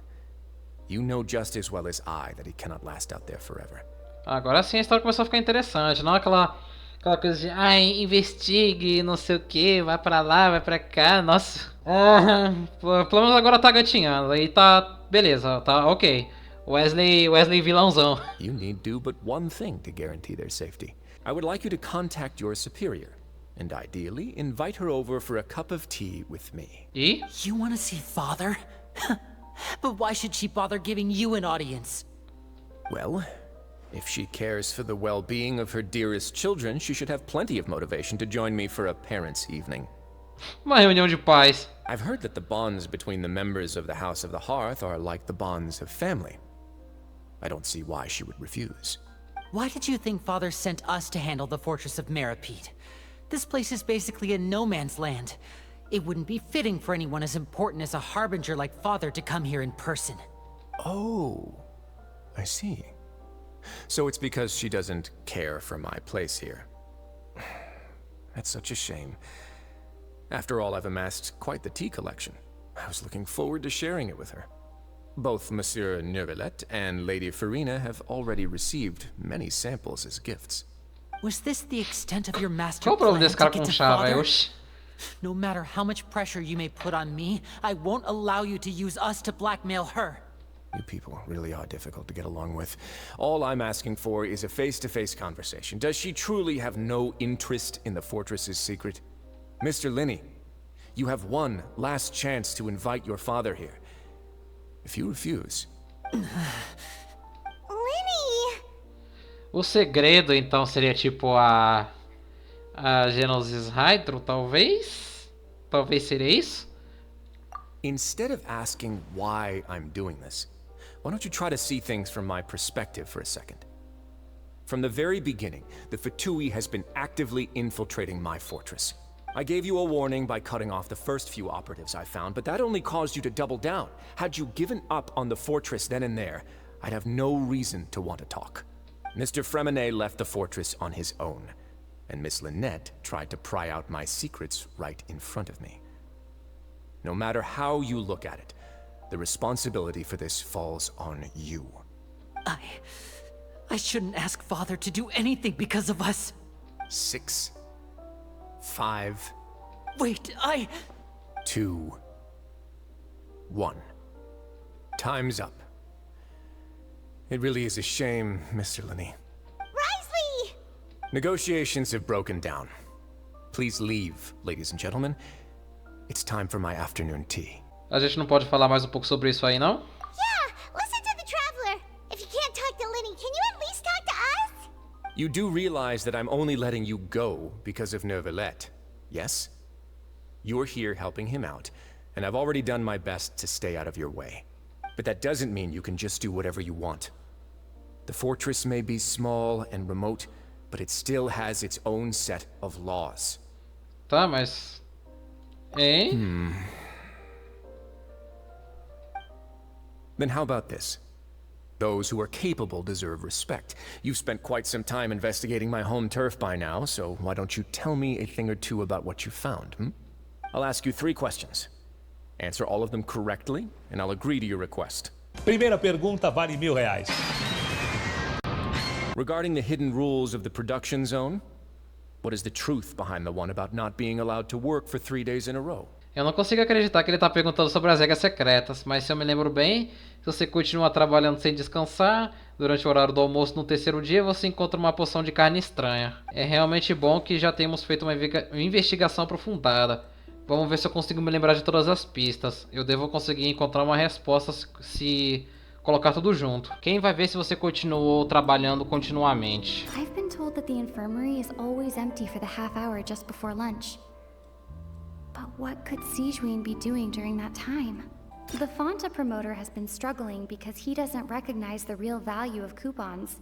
You know just as well as I that he cannot last out there forever. Agora sim a história começou a ficar interessante, não aquela coisa de, ai, investigue, não sei o que, vai pra lá, vai pra cá, nossa. Pelo menos agora tá gatinhando, aí tá, beleza, tá ok. Wesley vilãozão. You need do but one thing to guarantee their safety. I would like you to contact your superior, and ideally invite her over for a cup of tea with me. E? You want to see Father? But why should she bother giving you an audience? Well, if she cares for the well-being of her dearest children, she should have plenty of motivation to join me for a parents' evening. Uma reunião de pais. I've heard that the bonds between the members of the House of the Hearth are like the bonds of family. I don't see why she would refuse. Why did you think Father sent us to handle the Fortress of Meripede? This place is basically a no-man's land. It wouldn't be fitting for anyone as important as a harbinger like Father to come here in person. Oh, I see. So it's because she doesn't care for my place here. That's such a shame. After all, I've amassed quite the tea collection. I was looking forward to sharing it with her. Both Monsieur Neuvillette and Lady Farina have already received many samples as gifts. Was this the extent of your master Qual o problema plan desse cara to com get to chá, Father? velho? Oxi. No matter how much pressure you may put on me, I won't allow you to use us to blackmail her. You people really are difficult to get along with. All I'm asking for is a face-to-face conversation. Does she truly have no interest in the fortress's secret? Mr. Linney, you have one last chance to invite your father here. If you refuse... Linny! O segredo, então, seria tipo a Genesis Hydro, talvez? Talvez seria isso? Instead of asking why I'm doing this, why don't you try to see things from my perspective for a second? From the very beginning, the Fatui has been actively infiltrating my fortress. I gave you a warning by cutting off the first few operatives I found, but that only caused you to double down. Had you given up on the fortress then and there, I'd have no reason to want to talk. Mr. Fremenet left the fortress on his own, and Miss Lynette tried to pry out my secrets right in front of me. No matter how you look at it, the responsibility for this falls on you. I shouldn't ask Father to do anything because of us. 6, 5... Wait, 2, 1. Time's up. It really is a shame, Mr. Linney. Risley! Negotiations have broken down. Please leave, ladies and gentlemen. It's time for my afternoon tea. A gente não pode falar mais pouco sobre isso aí, não? Yeah, listen to the Traveler. If you can't talk to Linny, can you at least talk to us? You do realize that I'm only letting you go because of Neuvillette, yes? You're here helping him out, and I've already done my best to stay out of your way. But that doesn't mean you can just do whatever you want. The fortress may be small and remote, but it still has its own set of laws. Tá, mas... Hein? Then how about this? Those who are capable deserve respect. You've spent quite some time investigating my home turf by now, so why don't you tell me a thing or two about what you found, I'll ask you 3 questions. Answer all of them correctly, and I'll agree to your request. Primeira pergunta vale R$1000. Regarding the hidden rules of the production zone, what is the truth behind the one about not being allowed to work for 3 days in a row? Eu não consigo acreditar que ele tá perguntando sobre as regras secretas, mas se eu me lembro bem, se você continua trabalhando sem descansar, durante o horário do almoço no 3º dia você encontra uma porção de carne estranha. É realmente bom que já temos feito uma investigação aprofundada. Vamos ver se eu consigo me lembrar de todas as pistas. Eu devo conseguir encontrar uma resposta se colocar tudo junto. Quem vai ver se você continuou trabalhando continuamente? I've been told that the infirmary is always empty for the half hour just before lunch. But what could Sijuin be doing during that time? The Fonta promoter has been struggling because he doesn't recognize the real value of coupons.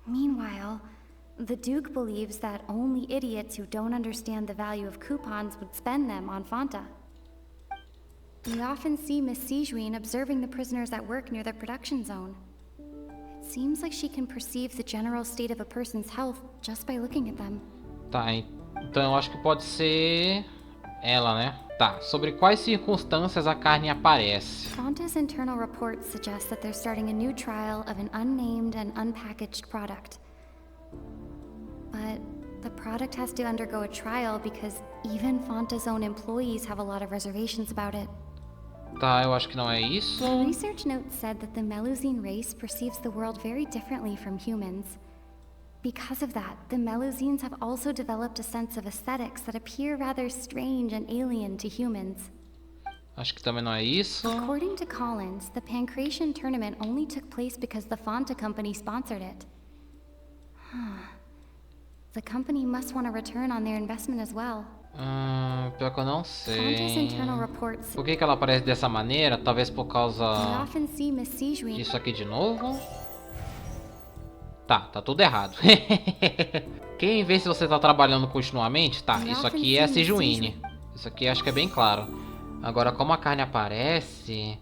Meanwhile, the Duke believes that only idiots who don't understand the value of coupons would spend them on Fonta. We often see Miss Sijuin observing the prisoners at work near the production zone. It seems like she can perceive the general state of a person's health just by looking at them. Tá, então eu acho que pode ser ela, né? Tá, sobre quais circunstâncias a carne aparece? Fonta's internal reports suggest that they're starting a new trial of an unnamed and unpackaged product. But the product has to undergo a trial because even Fonta's own employees have a lot of reservations about it. Tá, eu acho que não é isso. The research note said that the Melusine race perceives the world very differently from humans. Because of that, the Melusines have also developed a sense of aesthetics that appear rather strange and alien to humans. Acho que também não é isso. According to Collins, the Pancration tournament only took place because the Fonta company sponsored it. The company must want a return on their investment as well. Pior que eu não sei. Fonta's internal reports. Por que ela aparece dessa maneira? Talvez por causa... We often see Miss Sijuin. Isso aqui de novo. Tá tudo errado. Quem vê se você tá trabalhando continuamente? Tá, isso aqui é a Sijuin. Isso aqui acho que é bem claro. Agora, como a carne aparece...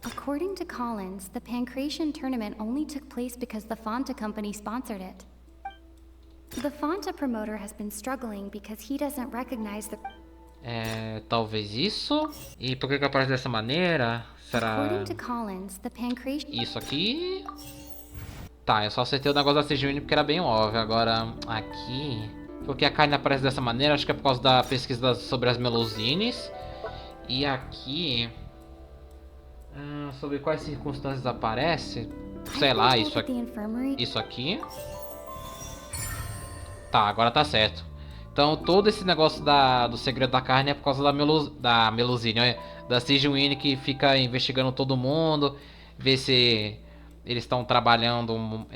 According to Collins, the Pancration tournament only took place because the Fonta company sponsored it. The Fonta promoter has been struggling because he doesn't recognize the... talvez isso. E por que aparece dessa maneira? Será... According to Collins, the Pancration... Isso aqui... Tá, eu só acertei o negócio da Sijuin porque era bem óbvio. Agora, aqui... Porque a carne aparece dessa maneira, acho que é por causa da pesquisa sobre as Melusines. E aqui... sobre quais circunstâncias aparece? Sei lá, isso aqui. Isso aqui. Tá, agora tá certo. Então todo esse negócio do segredo da carne é por causa da Melusine, da Sijuin, que fica investigando todo mundo, vê se eles estão trabalhando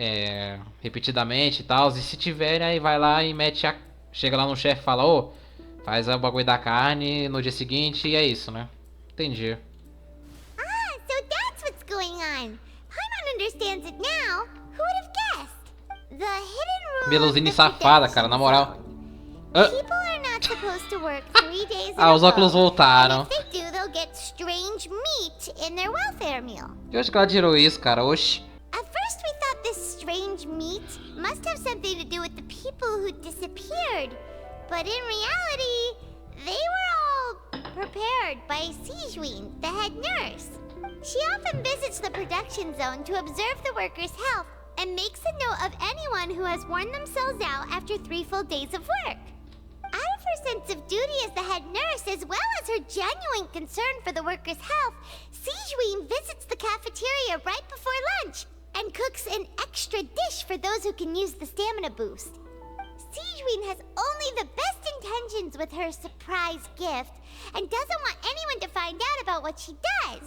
repetidamente e tal. E se tiver, aí vai lá e chega lá no chefe e fala, faz o bagulho da carne no dia seguinte e é isso, né? Entendi. Going on. Paimon understands it now. Who would have guessed? The hidden rule. Melusine safada, cara, na moral. People are not supposed to work 3 days in a os óculos voltaram. If they do, they'll get strange meat in their welfare meal. De onde que ela tirou isso, cara? Oxi. At first we thought this strange meat must have something to do with the people who disappeared. But in reality, they were all prepared by Sijuin, the head nurse. She often visits the production zone to observe the workers' health and makes a note of anyone who has worn themselves out after 3 full days of work. Out of her sense of duty as the head nurse, as well as her genuine concern for the workers' health, Sijuin visits the cafeteria right before lunch and cooks an extra dish for those who can use the stamina boost. Sijuin has only the best intentions with her surprise gift and doesn't want anyone to find out about what she does.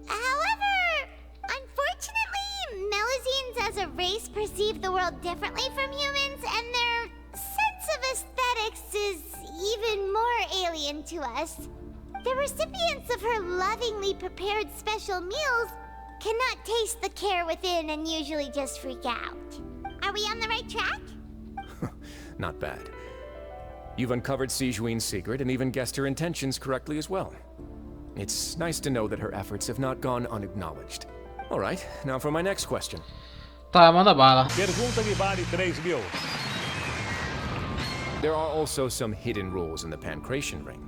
However, unfortunately, Melusines as a race perceive the world differently from humans, and their sense of aesthetics is even more alien to us. The recipients of her lovingly prepared special meals cannot taste the care within and usually just freak out. Are we on the right track? Not bad. You've uncovered Sijuin's secret and even guessed her intentions correctly as well. It's nice to know that her efforts have not gone unacknowledged. All right, now for my next question. Tá, manda bala. Pergunta que vale 3.000. There are also some hidden rules in the Pancration ring,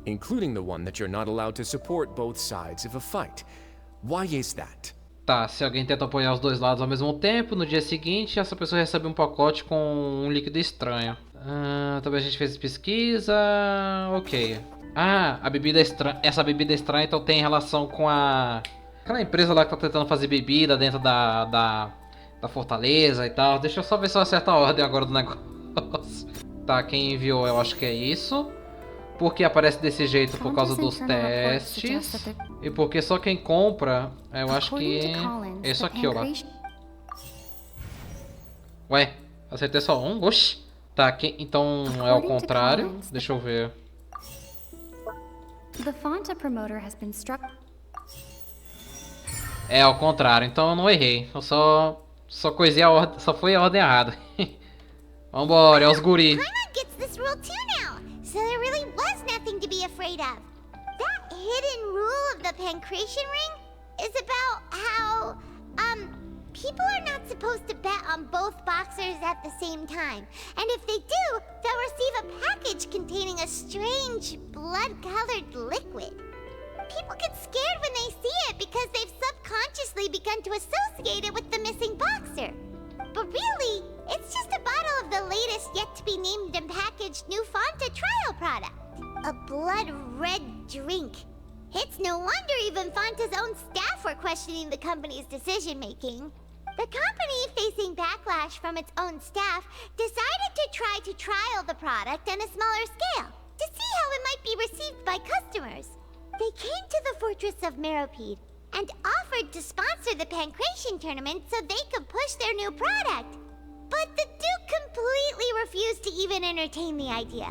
including the one that you're not allowed to support both sides of a fight. Why is that? Tá, se alguém tenta apoiar os dois lados ao mesmo tempo, no dia seguinte essa pessoa recebe um pacote com um líquido estranho. Também a gente fez pesquisa... Ok. A bebida estranha. Essa bebida estranha então tem relação com aquela empresa lá que tá tentando fazer bebida dentro da fortaleza e tal. Deixa eu só ver se eu acerto a ordem agora do negócio. Tá, quem enviou eu acho que é isso. porque aparece desse jeito por causa dos testes. E porque só quem compra, eu acho que é isso aqui, ó lá. Ué, acertei só um? Oxi. Tá, então é ao contrário. Deixa eu ver. É ao contrário, então eu não errei. Eu só coisei a ordem, só foi a ordem errada. Vambora, é os guri. So there really was nothing to be afraid of. That hidden rule of the pancreation ring is about how, people are not supposed to bet on both boxers at the same time. And if they do, they'll receive a package containing a strange, blood-colored liquid. People get scared when they see it because they've subconsciously begun to associate it with the missing boxer. But really, it's just a bottle of the latest yet-to-be-named and packaged new Fanta trial product. A blood-red drink. It's no wonder even Fanta's own staff were questioning the company's decision-making. The company, facing backlash from its own staff, decided to try to trial the product on a smaller scale, to see how it might be received by customers. They came to the fortress of Meropide and offered to sponsor the Pancration tournament so they could push their new product. But the Duke completely refused to even entertain the idea.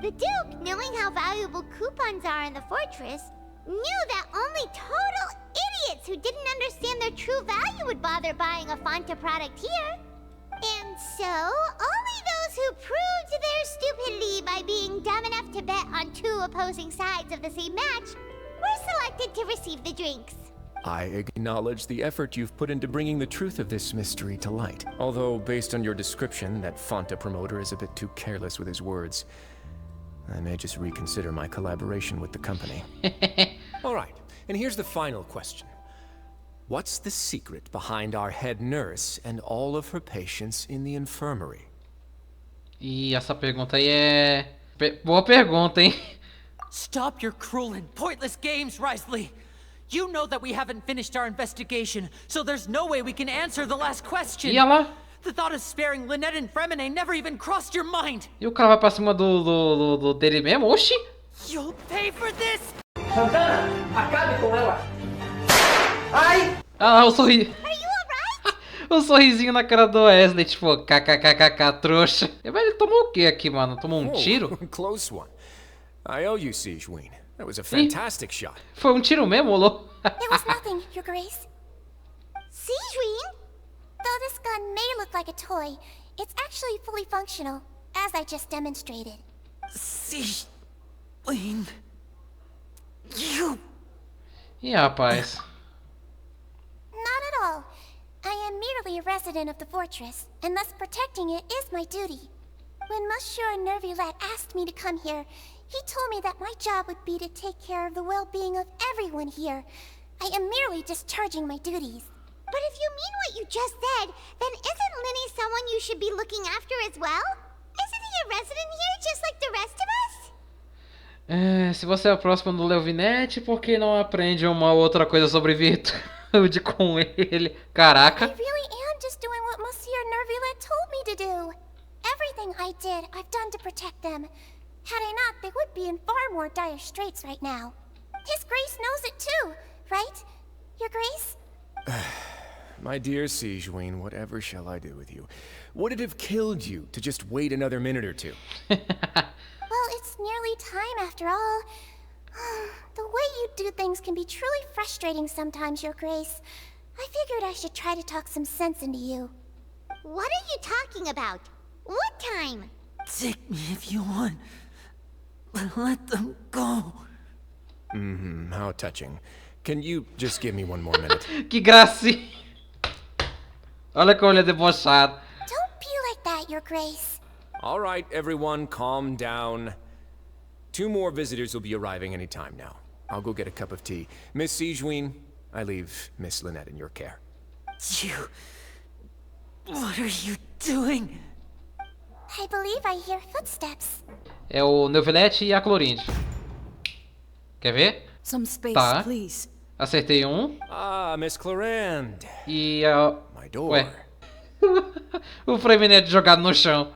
The Duke, knowing how valuable coupons are in the fortress, knew that only total idiots who didn't understand their true value would bother buying a Fanta product here. And so, only those who proved their stupidity by being dumb enough to bet on two opposing sides of the same match were selected to receive the drinks. I acknowledge the effort you've put into bringing the truth of this mystery to light. Although, based on your description, that Fanta promoter is a bit too careless with his words. I may just reconsider my collaboration with the company. Alright, and here's the final question. What's the secret behind our head nurse and all of her patients in the infirmary? E essa pergunta aí é... boa pergunta, hein? Stop your cruel and pointless games, Wriothesley! You know that we haven't finished our investigation, so there's no way we can answer the last question. E ela? The thought of sparing Lynette and Fremine never even crossed your mind. E o cara vai pra cima dele mesmo? Oxi! You'll pay for this! Santana, acabe com ela! Ai! Ah, o sorriso. O sorrisinho na cara do Wesley, tipo, kkkk, trouxa. Mas ele tomou o que aqui, mano? Tomou um tiro? Close one. I owe you, Sigewinne. That was a fantastic shot. Foi um tiro mesmo, Lô? It was nothing, Your Grace. Sigewinne? Though this gun may look like a toy, it's actually fully functional, as I just demonstrated. Sigewinne... You... E rapaz? Not at all. I am merely a resident of the fortress, and thus protecting it is my duty. When Monsieur Nervulette asked me to come here, he told me that my job would be to take care of the well-being of everyone here. I am merely discharging my duties. But if you mean what you just said, then isn't Linny someone you should be looking after as well? Isn't he a resident here just like the rest of us? Se você é o próximo do Leovinete, por que não aprende uma outra coisa sobre virtude com ele? Caraca. I really am just doing what Monsieur Nervulette told me to do. Everything I did, I've done to protect them. Had I not, they would be in far more dire straits right now. His Grace knows it too, right? Your Grace? My dear Sigewinne, whatever shall I do with you? Would it have killed you to just wait another minute or two? Well, it's nearly time after all. The way you do things can be truly frustrating sometimes, Your Grace. I figured I should try to talk some sense into you. What are you talking about? What time? Take me if you want. But let them go. How touching. Can you just give me one more minute? Que gracinha. Olha como ele é debochado. Don't be like that, Your Grace. All right, everyone, calm down. 2 more visitors will be arriving any time now. I'll go get a cup of tea. Miss Sigewinne, I leave Miss Lynette in your care. You... What are you doing? I believe I hear footsteps. É o Neuvillette e a Clorinde. Quer ver? Some space, tá. Please. Acertei um. Ah, Miss Clorinde. E a... My door. Ué. O Freminette jogado no chão.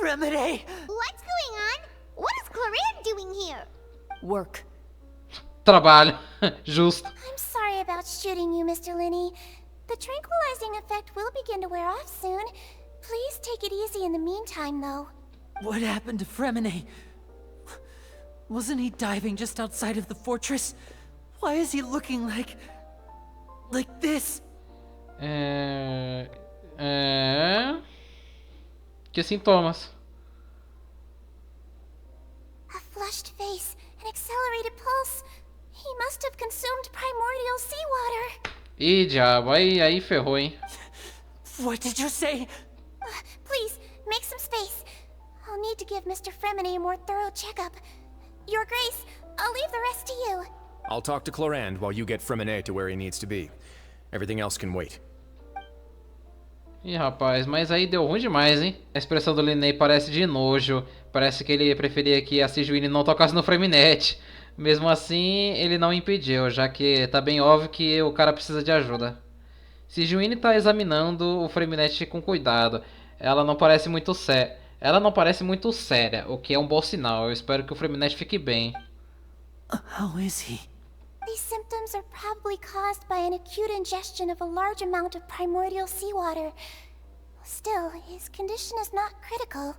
Fremine! What's going on? What is Clorinde doing here? Work. Trabalho. Justo. I'm sorry about shooting you, Mr. Linney. The tranquilizing effect will begin to wear off soon. Please take it easy in the meantime, though. What happened to Fremine? Wasn't he diving just outside of the fortress? Why is he looking like this? Que sintomas? A flushed face, an accelerated pulse. He must have consumed primordial seawater. Ih, diabo, aí ferrou, hein? What did you say? Please, make some space. I'll need to give Mr. Fremine a more thorough checkup. Your Grace, I'll leave the rest to you. I'll talk to Clorinde while you get Fremine to where he needs to be. Everything else can wait. Ih, rapaz, mas aí deu ruim demais, hein? A expressão do Linney parece de nojo. Parece que ele preferia que a Sigewinne não tocasse no Freminet. Mesmo assim, ele não impediu, já que tá bem óbvio que o cara precisa de ajuda. Sigewinne tá examinando o Freminet com cuidado. Ela não parece muito séria, o que é um bom sinal. Eu espero que o Freminet fique bem. How is he? These symptoms are probably caused by an acute ingestion of a large amount of primordial seawater. Still, his condition is not critical.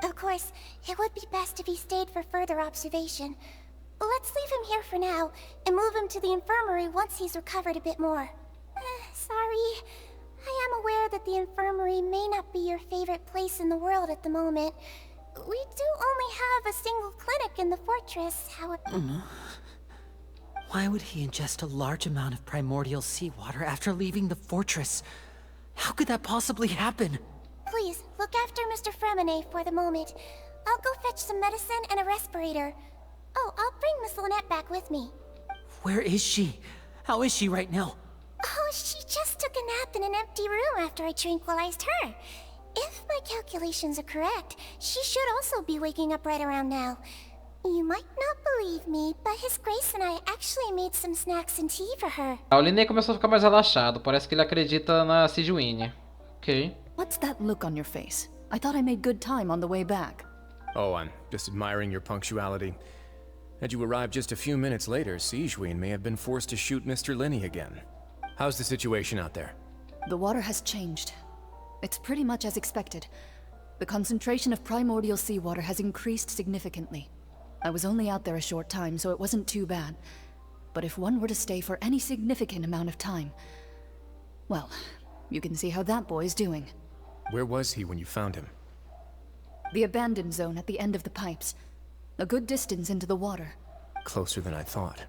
Of course, it would be best if he stayed for further observation. Let's leave him here for now, and move him to the infirmary once he's recovered a bit more. Sorry. I am aware that the infirmary may not be your favorite place in the world at the moment. We do only have a single clinic in the fortress, however... Why would he ingest a large amount of primordial seawater after leaving the fortress? How could that possibly happen? Please, look after Mr. Fremine for the moment. I'll go fetch some medicine and a respirator. Oh, I'll bring Miss Lynette back with me. Where is she? How is she right now? Oh, she just took a nap in an empty room after I tranquilized her. If my calculations are correct, she should also be waking up right around now. You might not believe me, but His Grace and I actually made some snacks and tea for her. O Linney começou a ficar mais relaxado. Parece que ele acredita na Sigewinne. Ok. What's that look on your face? I thought I made good time on the way back. Oh, I'm just admiring your punctuality. Had you arrived just a few minutes later, Sigewinne may have been forced to shoot Mr. Linney again. How's the situation out there? The water has changed. It's pretty much as expected. The concentration of primordial seawater has increased significantly. I was only out there a short time, so it wasn't too bad. But if one were to stay for any significant amount of time... Well, you can see how that boy's doing. Where was he when you found him? The abandoned zone at the end of the pipes. A good distance into the water. Closer than I thought.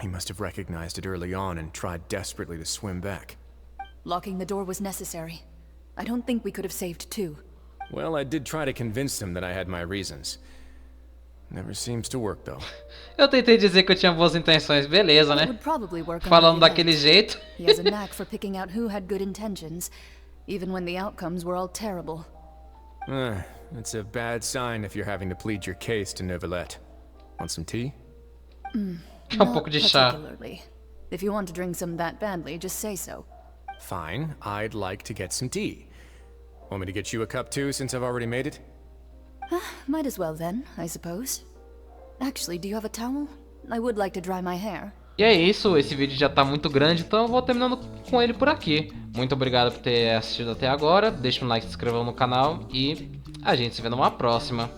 He must have recognized it early on and tried desperately to swim back. Locking the door was necessary. I don't think we could have saved two. Well, I did try to convince him that I had my reasons. Never seems to work, though. Eu tentei dizer que eu tinha boas intenções, beleza, né? Falando daquele jeito. He has a knack for picking out who had good intentions, even when the outcomes were all terrible. It's a bad sign if you're having to plead your case to Neuvillette. Want some tea? Pouco de chá. Particularly. If you want to drink some that badly, just say so. Fine, I'd like to get some tea. Want me to get you a cup too, since I've already made it? Might as well then, I suppose. Actually, do you have a towel? I would like to dry my hair. E é isso, esse vídeo já tá muito grande, então eu vou terminando com ele por aqui. Muito obrigado por ter assistido até agora, deixa um like, se inscreva no canal e a gente se vê numa próxima.